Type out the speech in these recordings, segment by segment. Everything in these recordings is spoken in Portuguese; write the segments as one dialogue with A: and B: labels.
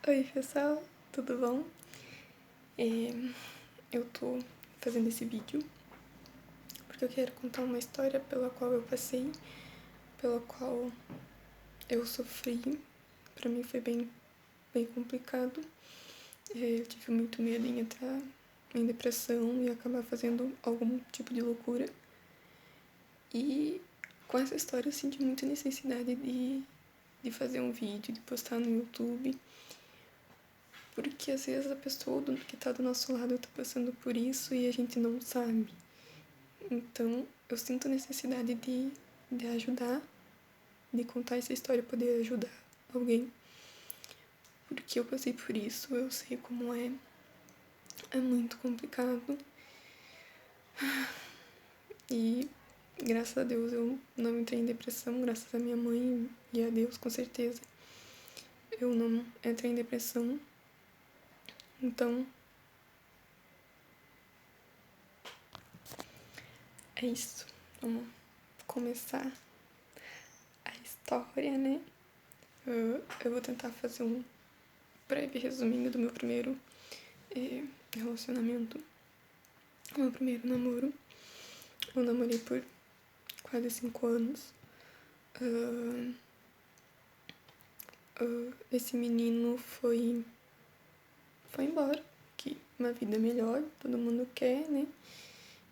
A: Oi pessoal, tudo bom? Eu tô fazendo esse vídeo porque eu quero contar uma história pela qual eu passei, pela qual eu sofri. Pra mim foi bem complicado. Eu tive muito medo em entrar em depressão e acabar fazendo algum tipo de loucura. E com essa história eu senti muita necessidade de fazer um vídeo, de postar no YouTube. Porque às vezes a pessoa que tá do nosso lado tá passando por isso e a gente não sabe. Então eu sinto necessidade de ajudar, de contar essa história e poder ajudar alguém. Porque eu passei por isso, eu sei como é. É muito complicado. E graças a Deus eu não entrei em depressão, graças a minha mãe e a Deus, com certeza. Eu não entrei em depressão. Então, é isso. Vamos começar a história, né? Eu vou tentar fazer um breve resuminho do meu primeiro relacionamento. Meu primeiro namoro. Eu namorei por quase 5 anos. Esse menino foi embora, que uma vida melhor, todo mundo quer, né?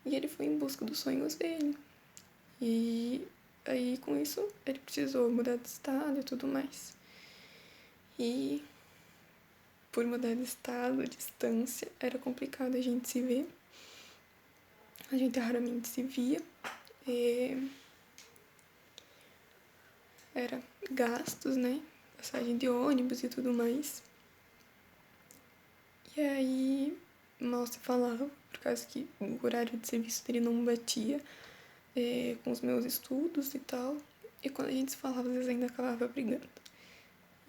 A: E ele foi em busca dos sonhos dele. E aí, com isso, ele precisou mudar de estado e tudo mais. E por mudar de estado, distância, era complicado a gente se ver. A gente raramente se via. Era gastos, né? Passagem de ônibus e tudo mais. E aí, mal se falava, por causa que o horário de serviço dele não batia com os meus estudos e tal. E quando a gente se falava, às vezes ainda acabava brigando.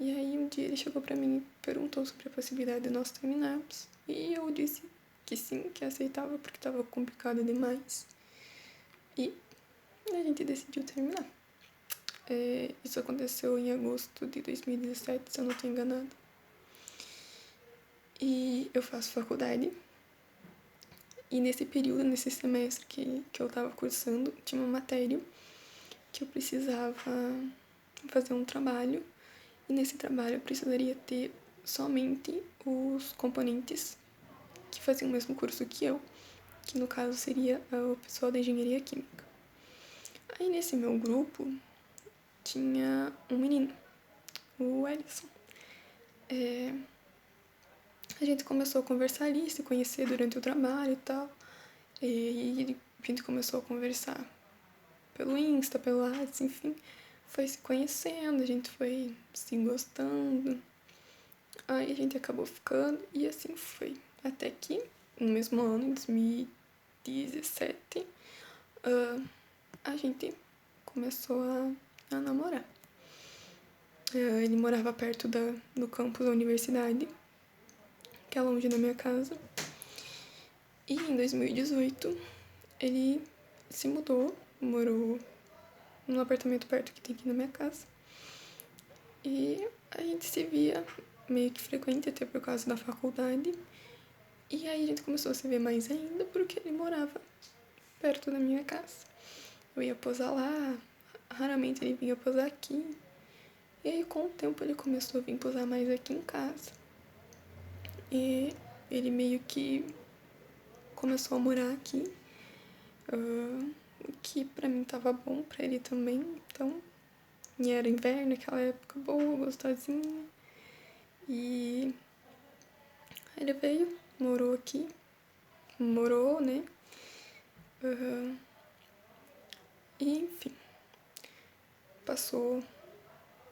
A: E aí um dia ele chegou pra mim e perguntou sobre a possibilidade de nós terminarmos. E eu disse que sim, que aceitava porque tava complicado demais. E a gente decidiu terminar. Isso aconteceu em agosto de 2017, se eu não estou enganada. E eu faço faculdade. E nesse período, nesse semestre que eu estava cursando, tinha uma matéria que eu precisava fazer um trabalho. E nesse trabalho eu precisaria ter somente os componentes que faziam o mesmo curso que eu, que no caso seria o pessoal da engenharia química. Aí nesse meu grupo tinha um menino, o Ellison. A gente começou a conversar ali, se conhecer durante o trabalho e tal. E a gente começou a conversar pelo Insta, pelo WhatsApp, enfim. Foi se conhecendo, a gente foi se gostando. Aí a gente acabou ficando e assim foi. Até que, no mesmo ano, em 2017, a gente começou a namorar. Ele morava perto do campus da universidade, que é longe da minha casa. E em 2018, ele se mudou, morou num apartamento perto que tem aqui na minha casa. E a gente se via meio que frequente, até por causa da faculdade. E aí a gente começou a se ver mais ainda, porque ele morava perto da minha casa. Eu ia posar lá, raramente ele vinha posar aqui. E aí com o tempo ele começou a vir posar mais aqui em casa. E ele meio que começou a morar aqui, o que pra mim tava bom, pra ele também. Então, e era inverno, aquela época boa, gostosinha. E ele veio, morou aqui, né? E enfim, passou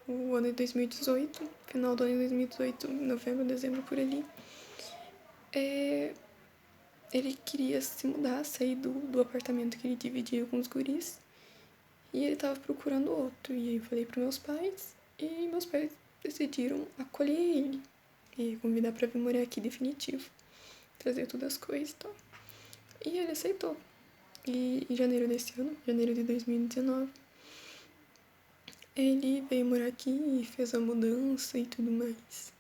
A: o ano de 2018, final do ano de 2018, novembro, dezembro, por ali. Ele queria se mudar, sair do apartamento que ele dividia com os guris. E ele tava procurando outro. E aí eu falei pros meus pais. E meus pais decidiram acolher ele. E convidar pra vir morar aqui definitivo. Trazer todas as coisas e tal. E ele aceitou. E em janeiro desse ano, janeiro de 2019, ele veio morar aqui e fez a mudança e tudo mais.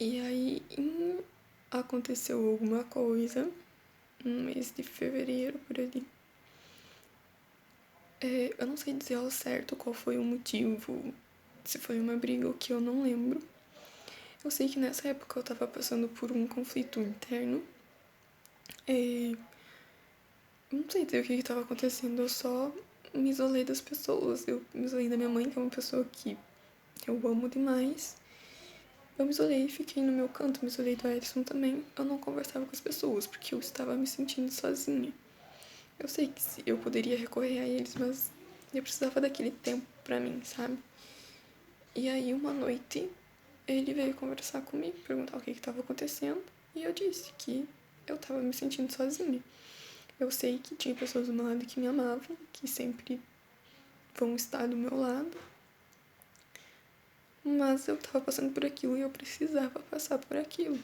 A: E aí aconteceu alguma coisa no mês de fevereiro, por ali. Eu não sei dizer ao certo qual foi o motivo, se foi uma briga ou que eu não lembro. Eu sei que nessa época eu tava passando por um conflito interno. Não sei dizer o que tava acontecendo, eu só me isolei das pessoas. Eu me isolei da minha mãe, que é uma pessoa que eu amo demais. Eu me isolei e fiquei no meu canto, me isolei do Edson também. Eu não conversava com as pessoas, porque eu estava me sentindo sozinha. Eu sei que eu poderia recorrer a eles, mas eu precisava daquele tempo pra mim, sabe? E aí, uma noite, ele veio conversar comigo, perguntar o que estava acontecendo, e eu disse que eu estava me sentindo sozinha. Eu sei que tinha pessoas do meu lado que me amavam, que sempre vão estar do meu lado, mas eu estava passando por aquilo e eu precisava passar por aquilo.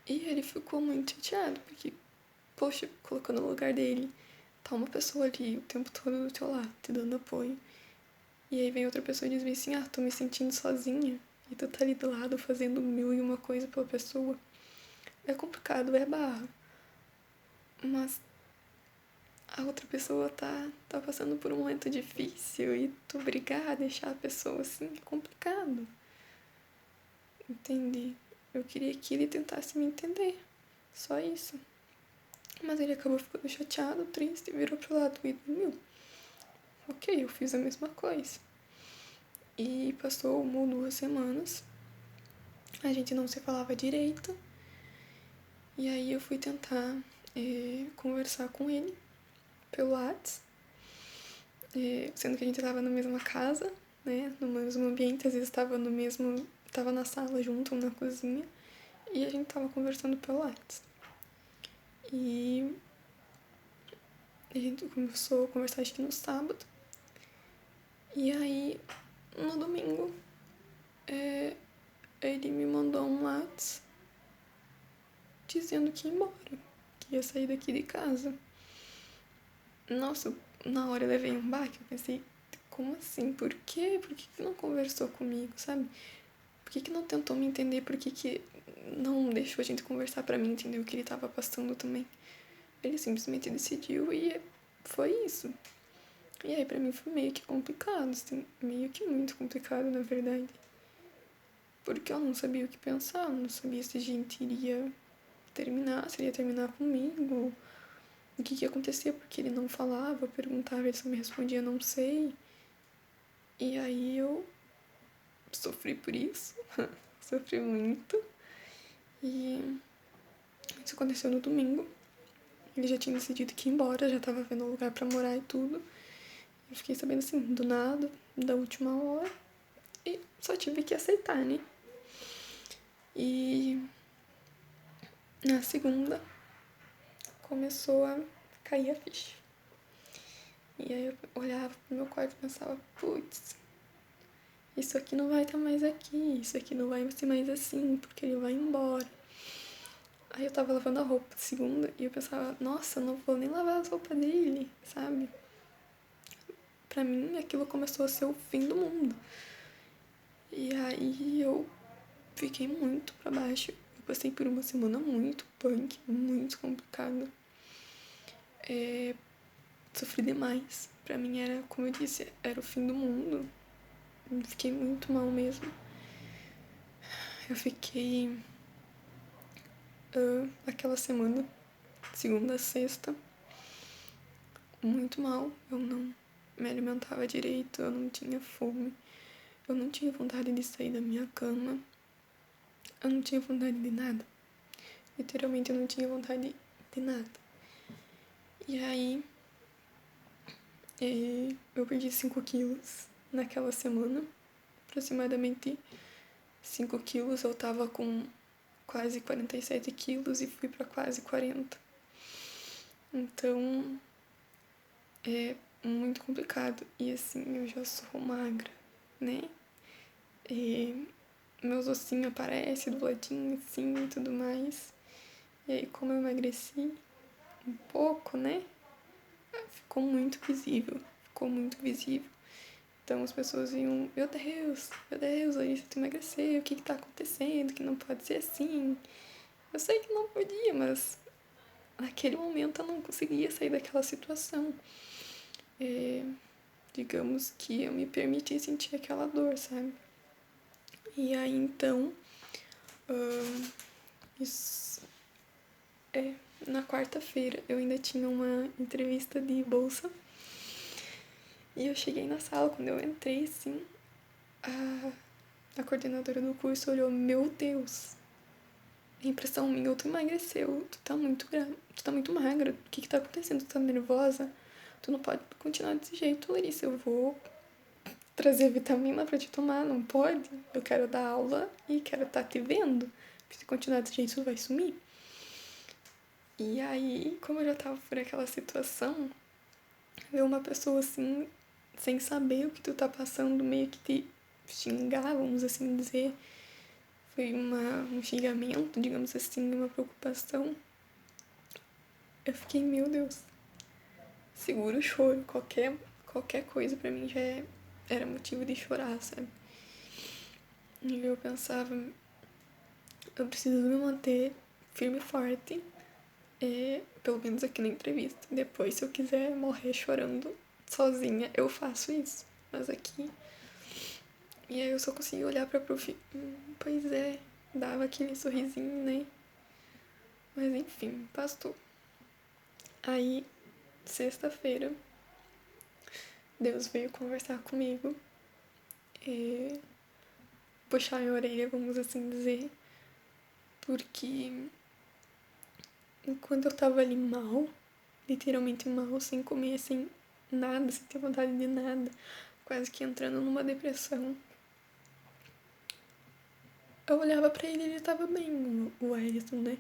A: E ele ficou muito chateado, porque, poxa, colocando no lugar dele, tá uma pessoa ali o tempo todo do teu lado, te dando apoio. E aí vem outra pessoa e diz assim, tô me sentindo sozinha. E tu tá ali do lado fazendo 1001 coisa pela pessoa. É complicado, é barra. Mas a outra pessoa tá passando por um momento difícil e tu brigar, deixar a pessoa assim, é complicado. Entendi. Eu queria que ele tentasse me entender. Só isso. Mas ele acabou ficando chateado, triste, virou pro lado e dormiu. Ok, eu fiz a mesma coisa. E passou 1 ou 2 semanas. A gente não se falava direito. E aí eu fui tentar conversar com ele pelo WhatsApp. Sendo que a gente estava na mesma casa, né? No mesmo ambiente, às vezes estava no mesmo. Tava na sala junto, na cozinha. E a gente tava conversando pelo WhatsApp. E a gente começou a conversar acho que no sábado. E aí, no domingo, ele me mandou um WhatsApp dizendo que ia embora, que ia sair daqui de casa. Nossa, na hora eu levei um baque, eu pensei, como assim? Por quê? Por que não conversou comigo, sabe? Por que não tentou me entender? Por que não deixou a gente conversar pra mim entender o que ele tava passando também? Ele simplesmente decidiu e foi isso. E aí pra mim foi meio que complicado, assim, meio que muito complicado, na verdade. Porque eu não sabia o que pensar, eu não sabia se a gente iria terminar, se ele ia terminar comigo, o que ia acontecer, porque ele não falava, eu perguntava, ele só me respondia, não sei. E aí eu sofri por isso, sofri muito. E isso aconteceu no domingo. Ele já tinha decidido que ia embora, já tava vendo um lugar pra morar e tudo. Eu fiquei sabendo assim, do nada, da última hora. E só tive que aceitar, né? E na segunda começou a cair a ficha. E aí eu olhava pro meu quarto e pensava, putz, isso aqui não vai estar mais aqui, isso aqui não vai ser mais assim, porque ele vai embora. Aí eu tava lavando a roupa de segunda e eu pensava, nossa, eu não vou nem lavar as roupas dele, sabe? Pra mim aquilo começou a ser o fim do mundo. E aí eu fiquei muito pra baixo. Eu passei por uma semana muito punk, muito complicada. Sofri demais. Pra mim era, como eu disse, era o fim do mundo. Eu fiquei muito mal mesmo. Eu fiquei aquela semana, segunda a sexta, muito mal. Eu não me alimentava direito, eu não tinha fome. Eu não tinha vontade de sair da minha cama. Eu não tinha vontade de nada. Literalmente eu não tinha vontade de nada. E aí eu perdi 5 quilos naquela semana. Aproximadamente 5 quilos. Eu tava com quase 47 quilos e fui pra quase 40. Então é muito complicado. E assim, eu já sou magra, né? E meus ossinhos aparecem do ladinho assim e tudo mais. E aí, como eu emagreci um pouco, né? Ficou muito visível. Ficou muito visível. Então as pessoas iam, meu Deus, Larissa, tu emagreceu, o que tá acontecendo, que não pode ser assim. Eu sei que não podia, mas naquele momento eu não conseguia sair daquela situação. Digamos que eu me permiti sentir aquela dor, sabe? E aí então, isso, na quarta-feira eu ainda tinha uma entrevista de bolsa. E eu cheguei na sala, quando eu entrei, assim, a coordenadora do curso olhou, meu Deus, a impressão minha, tu emagreceu, tu tá muito magra, o que tá acontecendo? Tu tá nervosa? Tu não pode continuar desse jeito, Larissa, eu vou trazer vitamina pra te tomar, não pode? Eu quero dar aula e quero estar te vendo, se continuar desse jeito tu vai sumir. E aí, como eu já tava por aquela situação, ver uma pessoa assim, sem saber o que tu tá passando, meio que te xingar, vamos assim dizer, foi um xingamento, digamos assim, uma preocupação. Eu fiquei, meu Deus, segura o choro, qualquer coisa pra mim era motivo de chorar, sabe? E eu pensava, eu preciso me manter firme e forte, pelo menos aqui na entrevista. Depois, se eu quiser morrer chorando sozinha, eu faço isso. Mas aqui... E aí eu só consegui olhar pra prof. Pois é, dava aquele sorrisinho, né? Mas enfim, passou. Aí, sexta-feira, Deus veio conversar comigo, puxar minha orelha, vamos assim dizer, porque enquanto eu tava ali mal, literalmente mal, sem comer, sem nada, sem ter vontade de nada, quase que entrando numa depressão, eu olhava pra ele e ele tava bem, o Alisson, né?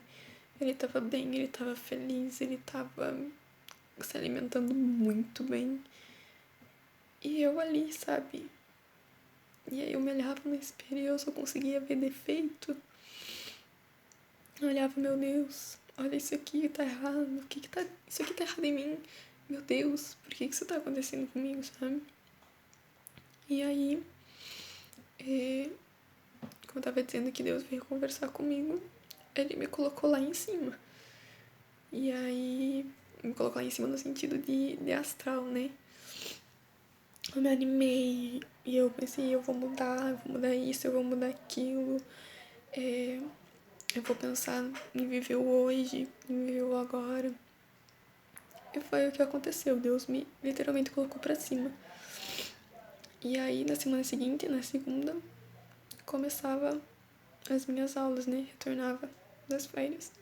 A: Ele tava bem, ele tava feliz, ele tava se alimentando muito bem. E eu ali, sabe? E aí eu me olhava no espelho e eu só conseguia ver defeito. Eu olhava, meu Deus, olha isso aqui, tá errado. Isso aqui tá errado em mim. Meu Deus, por que isso tá acontecendo comigo, sabe? E aí, como eu tava dizendo que Deus veio conversar comigo, ele me colocou lá em cima. E aí, me colocou lá em cima no sentido de astral, né? Eu me animei e eu pensei, eu vou mudar isso, eu vou mudar aquilo. Eu vou pensar em viver o hoje, em viver o agora. E foi o que aconteceu, Deus me literalmente colocou pra cima. E aí, na semana seguinte, na segunda, começava as minhas aulas, né? Retornava das férias.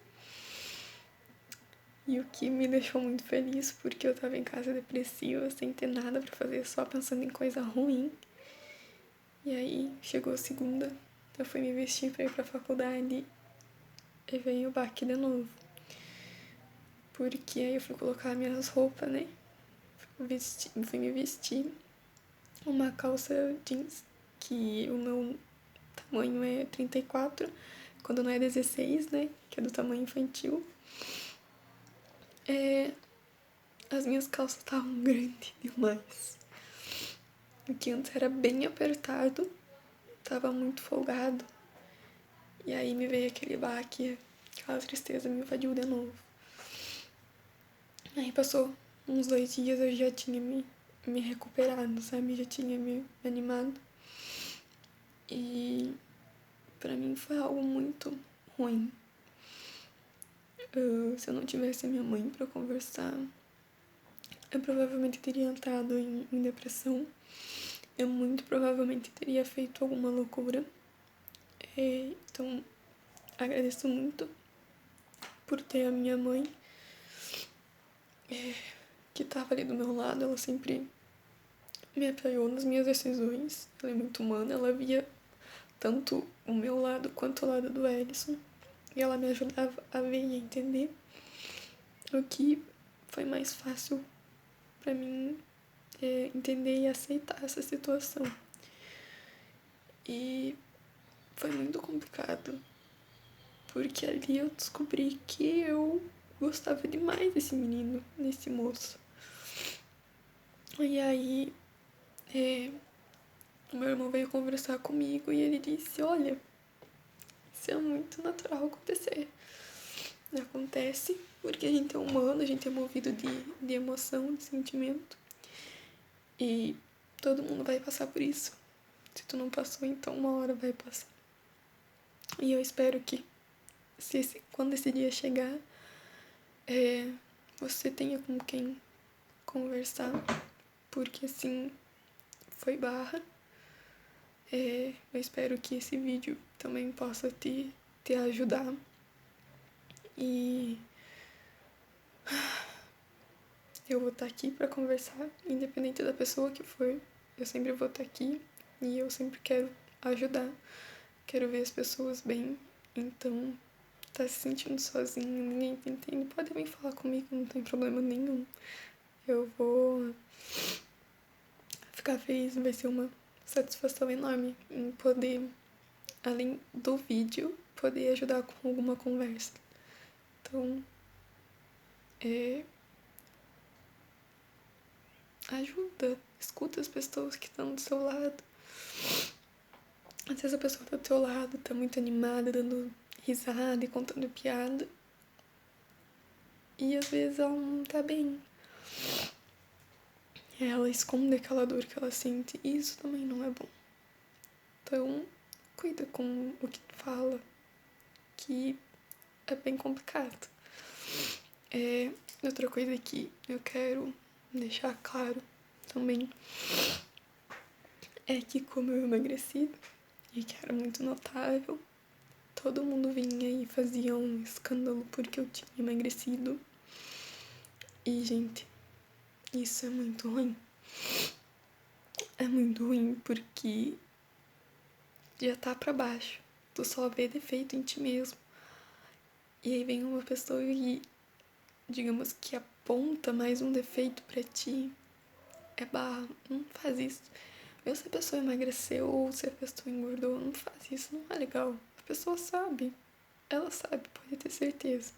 A: E o que me deixou muito feliz, porque eu tava em casa depressiva, sem ter nada pra fazer, só pensando em coisa ruim. E aí, chegou a segunda, eu fui me vestir pra ir pra faculdade e veio o baque de novo. Porque aí eu fui colocar minhas roupas, né? Fui me vestir uma calça jeans, que o meu tamanho é 34, quando não é 16, né? Que é do tamanho infantil. As minhas calças estavam grandes demais. O que antes era bem apertado, tava muito folgado. E aí me veio aquele baque, aquela tristeza me invadiu de novo. Aí passou uns 2 dias, eu já tinha me recuperado, sabe? Já tinha me animado. E pra mim foi algo muito ruim. Se eu não tivesse minha mãe pra conversar, eu provavelmente teria entrado em depressão. Eu muito provavelmente teria feito alguma loucura. Então, agradeço muito por ter a minha mãe, que estava ali do meu lado. Ela sempre me apoiou nas minhas decisões. Ela é muito humana, ela via tanto o meu lado quanto o lado do Ellison. E ela me ajudava a ver e a entender o que foi mais fácil pra mim entender e aceitar essa situação. E foi muito complicado, porque ali eu descobri que eu gostava demais desse menino, desse moço. E aí o meu irmão veio conversar comigo e ele disse, olha, isso é muito natural acontecer. Acontece porque a gente é humano, a gente é movido de emoção, de sentimento. E todo mundo vai passar por isso. Se tu não passou, então uma hora vai passar. E eu espero que quando esse dia chegar, você tenha com quem conversar, porque assim, foi barra. Eu espero que esse vídeo também possa te ajudar. E eu vou estar aqui para conversar, independente da pessoa que for. Eu sempre vou estar aqui e eu sempre quero ajudar. Quero ver as pessoas bem. Então, tá se sentindo sozinho, ninguém te entende, pode vir falar comigo, não tem problema nenhum. Eu vou ficar feliz, vai ser uma satisfação enorme em poder, além do vídeo, poder ajudar com alguma conversa. Então, ajuda, escuta as pessoas que estão do seu lado. Às vezes a pessoa tá do teu lado, tá muito animada, dando risada e contando piada. E às vezes ela não tá bem. Ela esconde aquela dor que ela sente e isso também não é bom. Então, cuida com o que tu fala, que é bem complicado. Outra coisa que eu quero deixar claro também é que como eu emagreci e que era muito notável, todo mundo vinha e fazia um escândalo porque eu tinha emagrecido. E, gente, isso é muito ruim. É muito ruim porque já tá pra baixo. Tu só vê defeito em ti mesmo. E aí vem uma pessoa e, digamos que aponta mais um defeito pra ti. É barra, não faz isso. Mesmo se a pessoa emagreceu ou se a pessoa engordou, não faz isso, não é legal. A pessoa sabe. Ela sabe, pode ter certeza.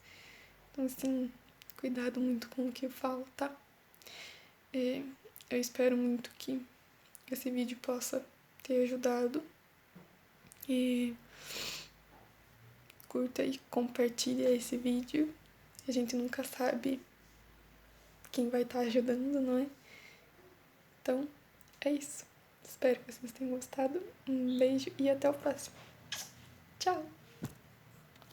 A: Então, assim, cuidado muito com o que fala, tá? Eu espero muito que esse vídeo possa ter ajudado. E curta e compartilha esse vídeo. A gente nunca sabe quem vai estar ajudando, não é? Então, é isso. Espero que vocês tenham gostado. Um beijo e até o próximo. Tchau!